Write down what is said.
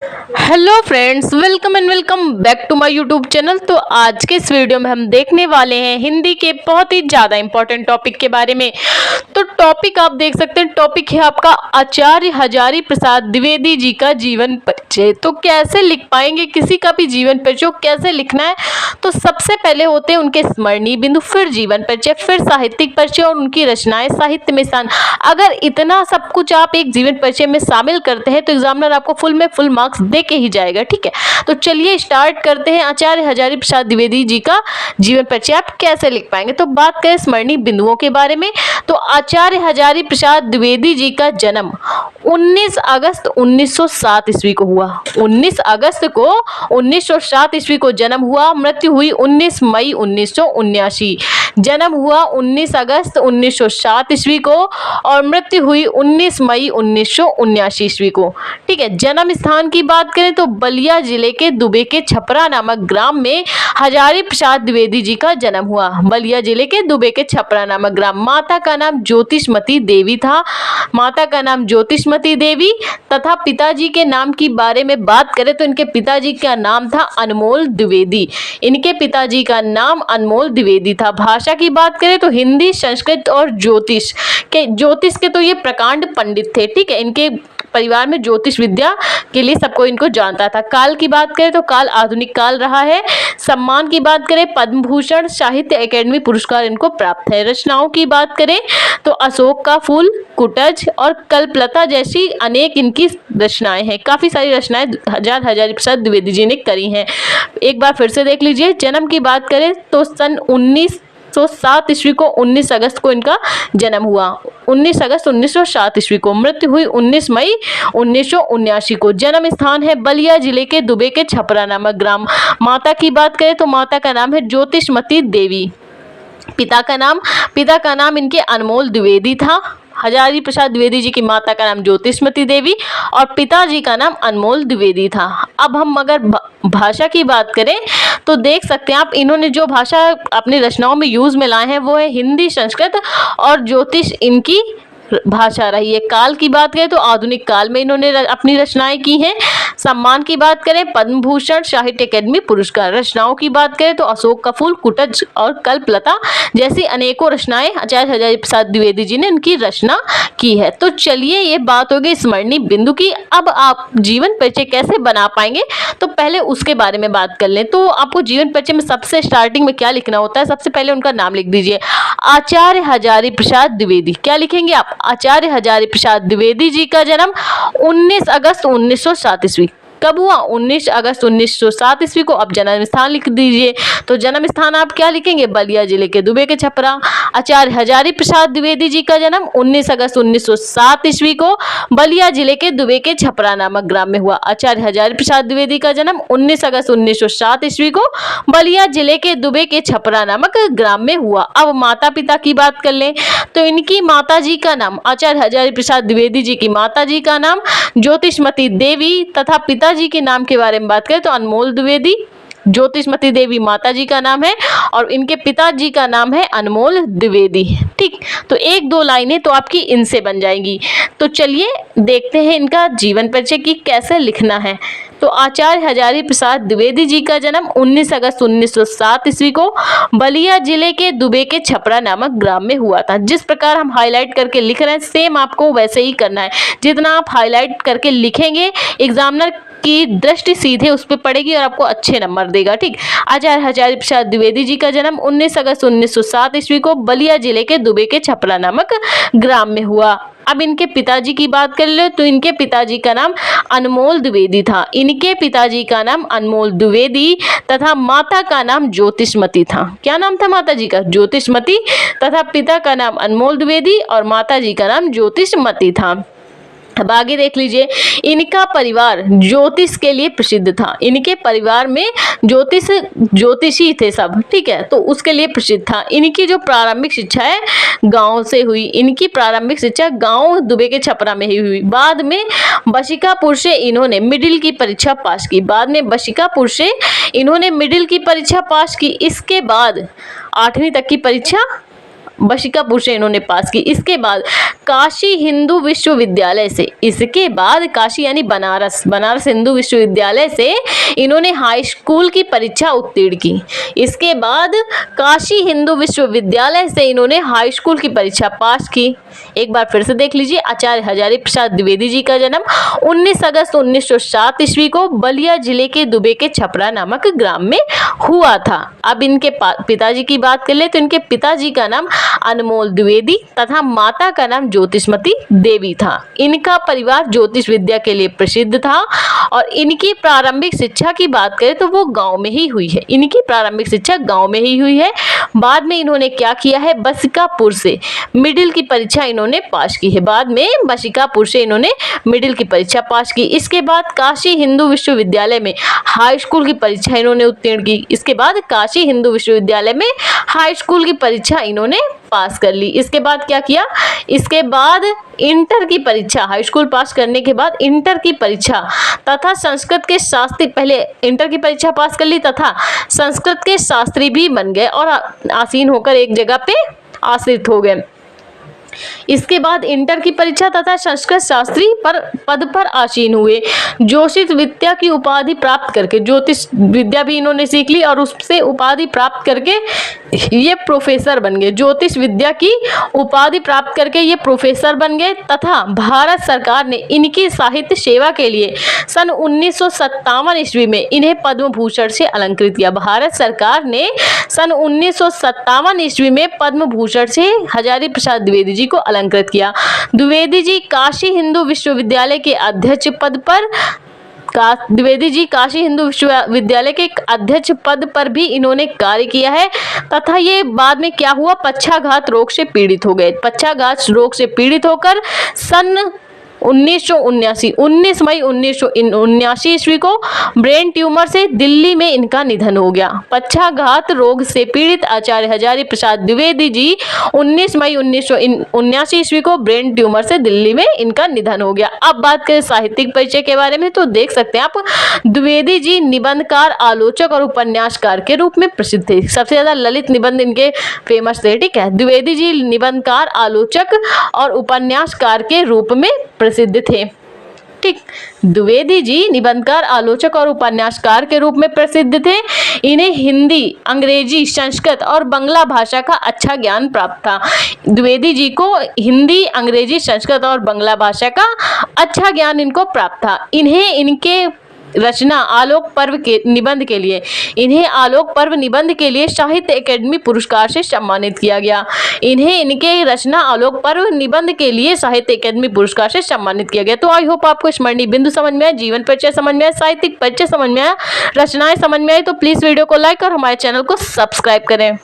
Hello friends, welcome and welcome back to my YouTube channel. तो आज के इस वीडियो में हम देखने वाले हैं हिंदी के बहुत ही ज़्यादा इंपॉर्टेंट टॉपिक के बारे में। तो टॉपिक आप देख सकते हैं, टॉपिक है आपका आचार्य हजारी प्रसाद द्विवेदी जी का जीवन परिचय। तो कैसे लिख पाएंगे किसी का भी जीवन परिचय, कैसे लिखना है? तो सबसे पहले होते हैं उनके स्मरणीय बिंदु, फिर जीवन परिचय, फिर साहित्यिक परिचय और उनकी रचनाएं साहित्य में स्थान। अगर इतना सब कुछ आप एक जीवन परिचय में शामिल करते हैं तो एग्जामिनर आपको फुल में फुल मार्क्स दे के ही जाएगा। ठीक है, तो चलिए स्टार्ट करते हैं। आचार्य हजारी प्रसाद द्विवेदी जी का जीवन परिचय आप कैसे लिख पाएंगे? तो बात करें स्मरणीय बिंदुओं के बारे में, तो आचार्य हजारी प्रसाद द्विवेदी जी का जन्म 19 अगस्त 1907 ईस्वी को हुआ। 19 अगस्त को 1907 ईस्वी को जन्म हुआ। मृत्यु हुई 19 मई 1979। जन्म हुआ 19 अगस्त 1907 ईस्वी को और मृत्यु हुई 19 मई 1979 ईस्वी को। ठीक है, जन्म स्थान की बात करें तो बलिया जिले के दुबे के छपरा नामक ग्राम में हजारी प्रसाद द्विवेदी जी का जन्म हुआ। बलिया जिले के दुबे के छपरा नामक ग्राम। माता का नाम ज्योतिषमती देवी था। माता का नाम ज्योतिषमती देवी तथा पिताजी के नाम की बारे में बात करें तो इनके पिताजी का नाम था अनमोल द्विवेदी। इनके पिताजी का नाम अनमोल द्विवेदी था। भाषा की बात करें तो हिंदी, संस्कृत और ज्योतिष के तो ये प्रकांड पंडित थे। ठीक है, इनके परिवार में ज्योतिष विद्या के लिए सबको इनको जानता था। काल की बात करें तो काल आधुनिक काल रहा है। सम्मान की बात करें पद्म भूषण, साहित्य अकेडमी पुरस्कार इनको प्राप्त है। रचनाओं की बात करें तो अशोक का फूल, कुटज और कल्पलता जैसी अनेक इनकी रचनाएं हैं। काफी सारी रचनाएं हजारी प्रसाद द्विवेदी जी ने करी हैं। एक बार फिर से देख लीजिए। जन्म की बात करें तो सन 1907 ईस्वी को 19 अगस्त को इनका जन्म हुआ। 19 अगस्त 1907 ईस्वी को। मृत्यु हुई 19 मई 1979 को। जन्म स्थान है बलिया जिले के दुबे के छपरा नामक ग्राम। माता की बात करें तो माता का नाम है ज्योतिषमती देवी। पिता का नाम इनके अनमोल द्विवेदी था। हजारी प्रसाद द्विवेदी जी की माता का नाम ज्योतिषमती देवी और पिताजी का नाम अनमोल द्विवेदी था। अब हम अगर भाषा की बात करें तो देख सकते हैं आप, इन्होंने जो भाषा अपनी रचनाओं में यूज में लाए हैं वो है हिंदी, संस्कृत और ज्योतिष इनकी भाषा रही है। काल की बात करें तो आधुनिक काल में इन्होंने अपनी रचनाएं की हैं। सम्मान की बात करें पद्म भूषण, साहित्य अकेडमी पुरस्कार। रचनाओं की बात करें तो अशोक का फूल, कुटज और कल्पलता जैसी अनेकों रचनाएं आचार्य हजारी प्रसाद द्विवेदी जी ने इनकी रचना की है। तो चलिए, ये बात हो गई स्मरणीय बिंदु की। अब आप जीवन परिचय कैसे बना पाएंगे तो पहले उसके बारे में बात कर लें। तो आपको जीवन परिचय में सबसे स्टार्टिंग में क्या लिखना होता है? सबसे पहले उनका नाम लिख दीजिए, आचार्य हजारी प्रसाद द्विवेदी। क्या लिखेंगे आप? आचार्य हजारी प्रसाद द्विवेदी जी का जन्म 19 अगस्त 1907 ईस्वी। कब हुआ? 19 अगस्त 1907 ईस्वी को। अब जन्म स्थान लिख दीजिए। तो जन्म स्थान आप क्या लिखेंगे? बलिया जिले के दुबे के छपरा। आचार्य हजारी प्रसाद द्विवेदी जी का जन्म 19 अगस्त 1907 ईस्वी को बलिया जिले के दुबे के छपरा नामक ग्राम में हुआ। आचार्य हजारी प्रसाद द्विवेदी का जन्म 19 अगस्त 1907 ईस्वी को बलिया जिले के दुबे के छपरा नामक ग्राम में हुआ। अब माता पिता की बात कर लें तो इनकी माता जी का नाम, आचार्य हजारी प्रसाद द्विवेदी जी की माता जी का नाम ज्योतिषमती देवी तथा पिताजी के नाम के बारे में बात करें तो अनमोल द्विवेदी। ज्योतिषमती देवी माता जी का नाम है और इनके पिताजी का नाम है अनमोल द्विवेदी। ठीक, तो एक दो लाइनें तो आपकी इनसे बन जाएंगी। तो चलिए देखते हैं इनका जीवन परिचय की कैसे लिखना है। तो आचार्य हजारी प्रसाद द्विवेदी जी का जन्म 19 अगस्त 1907 ईस्वी को बलिया जिले के दुबे के छपरा नामक ग्राम में हुआ था। जिस प्रकार हम हाईलाइट करके लिख रहे हैं सेम आपको वैसे ही करना है। जितना आप हाईलाइट करके लिखेंगे एग्जामिनर की दृष्टि सीधे उस पर पड़ेगी और आपको अच्छे नंबर देगा। ठीक, आचार्य हजारी प्रसाद द्विवेदी जी का जन्म 19 अगस्त 1907 ईस्वी को बलिया जिले के दुबे के छपरा नामक ग्राम में हुआ। अब इनके पिताजी की बात कर ले तो इनके पिताजी का नाम अनमोल द्विवेदी था। इनके पिताजी का नाम अनमोल द्विवेदी तथा माता का नाम ज्योतिषमती था। क्या नाम था माता जी का? ज्योतिषमती तथा पिता का नाम अनमोल द्विवेदी और माता जी का नाम ज्योतिषमती था। अब आगे देख लीजिए, इनका परिवार ज्योतिष के लिए प्रसिद्ध था। इनके परिवार में ज्योतिषी थे सब। ठीक है, तो उसके लिए प्रसिद्ध था। इनकी जो प्रारंभिक शिक्षा है गांव से हुई। इनकी प्रारंभिक शिक्षा गांव दुबे के छपरा में ही हुई। बाद में बशिकापुर से इन्होंने मिडिल की परीक्षा पास की। इसके बाद 8वीं तक की परीक्षा बशिकापुर से इन्होंने पास की। इसके बाद काशी हिंदू विश्वविद्यालय से, इसके बाद काशी यानी बनारस हिंदू विश्वविद्यालय से इन्होंने हाई स्कूल की परीक्षा उत्तीर्ण की। इसके बाद काशी हिंदू विश्वविद्यालय से इन्होंने हाई स्कूल की परीक्षा पास की। एक बार फिर से देख लीजिए, आचार्य हजारी प्रसाद द्विवेदी जी का जन्म 19 अगस्त 1907 ईस्वी को बलिया जिले के दुबे के छपरा नामक ग्राम में हुआ था। अब इनके पिताजी की बात कर ले तो इनके पिताजी का नाम अनमोल द्विवेदी तथा माता का नाम ज्योतिषमती देवी था। इनका परिवार ज्योतिष विद्या के लिए प्रसिद्ध था और इनकी प्रारंभिक शिक्षा की बात करें तो वो गांव में ही हुई है। इनकी प्रारंभिक शिक्षा गांव में ही हुई है। बाद में इन्होंने क्या किया है, बशिकापुर से मिडिल की परीक्षा इन्होंने पास की है। बाद में बशिकापुर से इन्होंने मिडिल की परीक्षा पास की। इसके बाद काशी हिंदू विश्वविद्यालय में हाई स्कूल की परीक्षा इन्होंने उत्तीर्ण की। इसके बाद काशी हिंदू विश्वविद्यालय में हाई स्कूल की परीक्षा इन्होंने पास कर ली। इसके बाद क्या किया, इसके बाद इंटर की परीक्षा, हाई स्कूल पास करने के बाद इंटर की परीक्षा तथा संस्कृत के शास्त्री, पहले इंटर की परीक्षा पास कर ली तथा संस्कृत के शास्त्री भी बन गए और आसीन होकर एक जगह पे आश्रित हो गए। इसके बाद इंटर की परीक्षा तथा संस्कृत शास्त्री पद पर आसीन हुए। ज्योतिष विद्या की उपाधि प्राप्त करके, ज्योतिष विद्या भी इन्होंने सीख ली और उससे उपाधि प्राप्त करके ये प्रोफेसर बन गए। ज्योतिष विद्या की उपाधि प्राप्त करके ये प्रोफेसर बन गए तथा भारत सरकार ने इनकी साहित्य सेवा के लिए सन 1957 ईस्वी में इन्हें पद्म भूषण से अलंकृत किया। भारत सरकार ने सन 1957 ईस्वी में पद्म भूषण से हजारी प्रसाद द्विवेदी जी को अलंकृत किया। द्विवेदी जी काशी हिंदू विश्वविद्यालय के अध्यक्ष पद पर, द्विवेदी जी काशी हिंदू विश्वविद्यालय के अध्यक्ष पद पर भी इन्होंने कार्य किया है तथा ये बाद में क्या हुआ, पक्षाघात रोग से पीड़ित हो गए। पक्षाघात रोग से पीड़ित होकर सन 19 मई 1979 ईस्वी को ब्रेन ट्यूमर से दिल्ली में इनका निधन हो गया। पक्षाघात रोग से पीड़ित आचार्य हजारी प्रसाद द्विवेदी जी 19 मई 1979 ईस्वी को ब्रेन ट्यूमर से दिल्ली में इनका निधन हो गया। अब बात करें साहित्यिक परिचय के बारे में तो देख सकते हैं आप, द्विवेदी जी निबंधकार, आलोचक और उपन्यासकार के रूप में प्रसिद्ध थे। सबसे ज्यादा ललित निबंध इनके फेमस थे, ठीक है। द्विवेदी जी निबंधकार, आलोचक और उपन्यासकार के रूप में प्रसिद्ध थे, ठीक। द्विवेदी जी निबंधकार, आलोचक और उपन्यासकार के रूप में प्रसिद्ध थे। इन्हें हिंदी, अंग्रेजी, संस्कृत और बांग्ला भाषा का अच्छा ज्ञान प्राप्त था। द्विवेदी जी को हिंदी, अंग्रेजी, संस्कृत और बांग्ला भाषा का अच्छा ज्ञान इनको प्राप्त था। इन्हें इनके रचना आलोक पर्व के निबंध के लिए, इन्हें आलोक पर्व निबंध के लिए साहित्य अकेडमी पुरस्कार से सम्मानित किया गया। इन्हें इनके रचना आलोक पर्व निबंध के लिए साहित्य अकेडमी पुरस्कार से सम्मानित किया गया। तो आई होप आपको स्मरणीय बिंदु समझ में आया, जीवन परिचय समझ में आया, साहित्यिक परिचय समझ में आया, रचनाएं समझ में आई। तो प्लीज वीडियो को लाइक और हमारे चैनल को सब्सक्राइब करें।